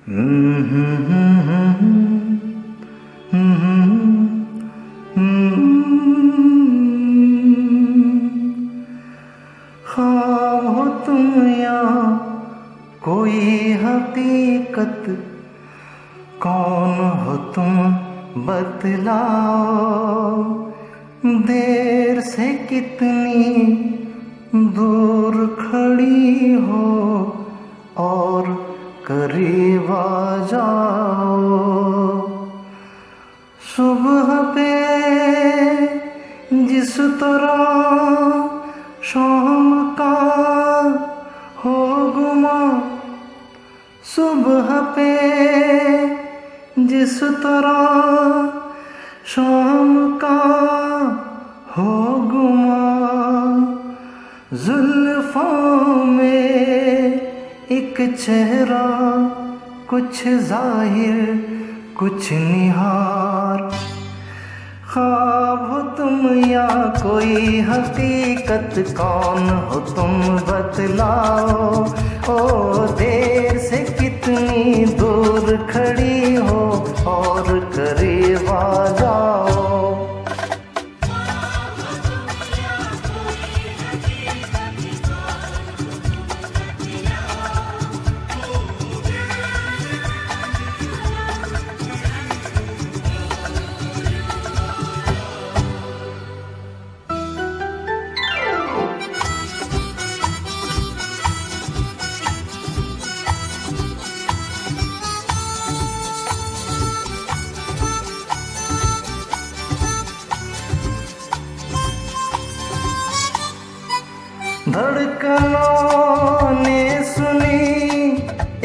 ख्वाब हो तुम या कोई हकीकत, कौन हो तुम बतलाओ। देर से कितनी दूर खड़ी हो और करीब आ जाओ। सुबह पे जिस तरह शाम का हो गुमा, सुबह पे जिस तरह शाम का हो गुमा। जुल्फों में एक चेहरा, कुछ जाहिर कुछ निहार। ख्वाब हो तुम या कोई हकीकत, कौन हो तुम बतलाओ। ओ देर से कितनी दूर खड़ी हो और करीब आ जाओ। धड़कनों ने सुनी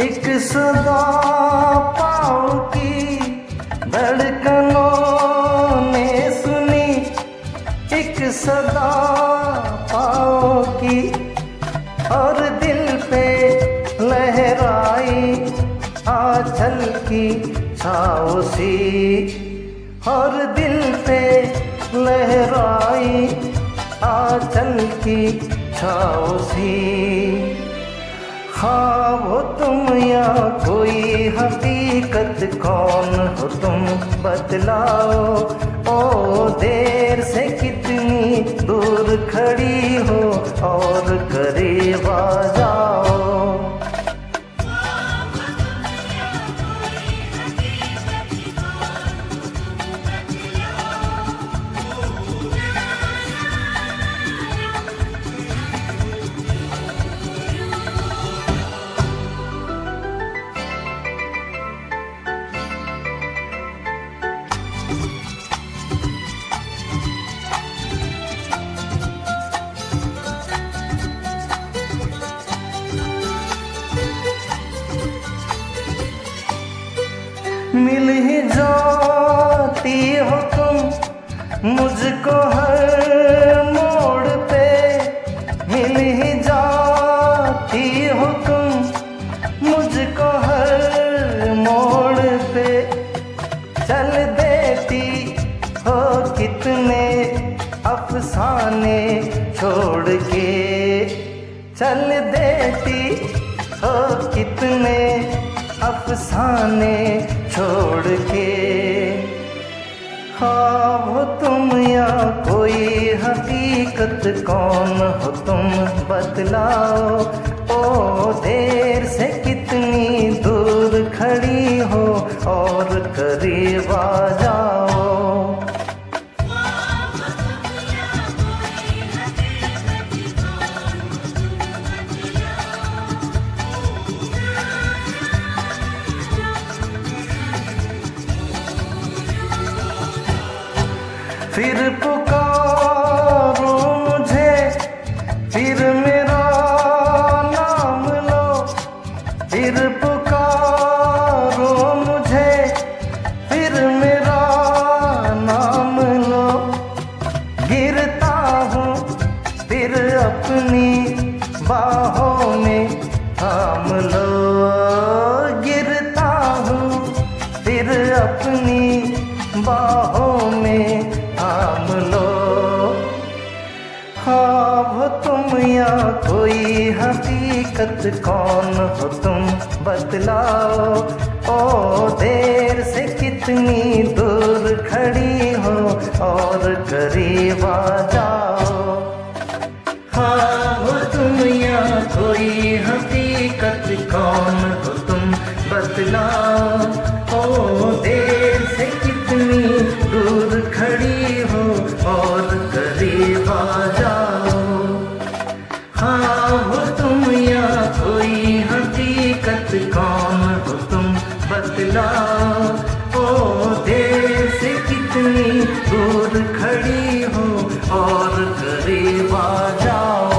एक सदा पाँव की, धड़कनों ने सुनी एक सदा पाँव की। और दिल पे लहराई आंचल की छाँव सी, और दिल पे लहराई आंचल की छाँव सी। ख्वाब हो तुम या कोई हकीकत, कौन हो तुम बतलाओ। ओ देर से कितनी दूर खड़ी हो और करीब आ जाओ। मिल ही जाती हो तुम मुझको हर मोड़ पे, मिल ही जाती हो तुम मुझको हर मोड़ पे। चल देती हो कितने अफसाने छोड़ के, चल देती हो कितने अफसाने छोड़ के। ख्वाब हो तुम या कोई हकीकत, कौन हो तुम बतलाओ। ओ देर से कितनी दूर खड़ी हो और करीब आ जाओ। फिर पुकारो मुझे, फिर मेरा नाम लो। फिर पुकारो मुझे, फिर मेरा नाम लो। गिरता हूँ फिर अपनी बाहों में थाम लो। गिरता हूँ फिर अपनी बाहों में थाम लो। ख्वाब हो तुम या कोई हकीकत, हकीकत कौन हो तुम बतलाओ। ओ देर से कितनी दूर खड़ी हो और करीब आ जाओ। हाँ हो तुम या कोई हकीकत कौन हो तुम बतलाओ। ओ देर से कितनी दूर खड़ी हो और करीब आ जाओ। हाँ हो तुम या कोई हकीकत कौन हो तुम बतलाओ। ओ देर से कितनी दूर खड़ी हो और करीब आ जाओ।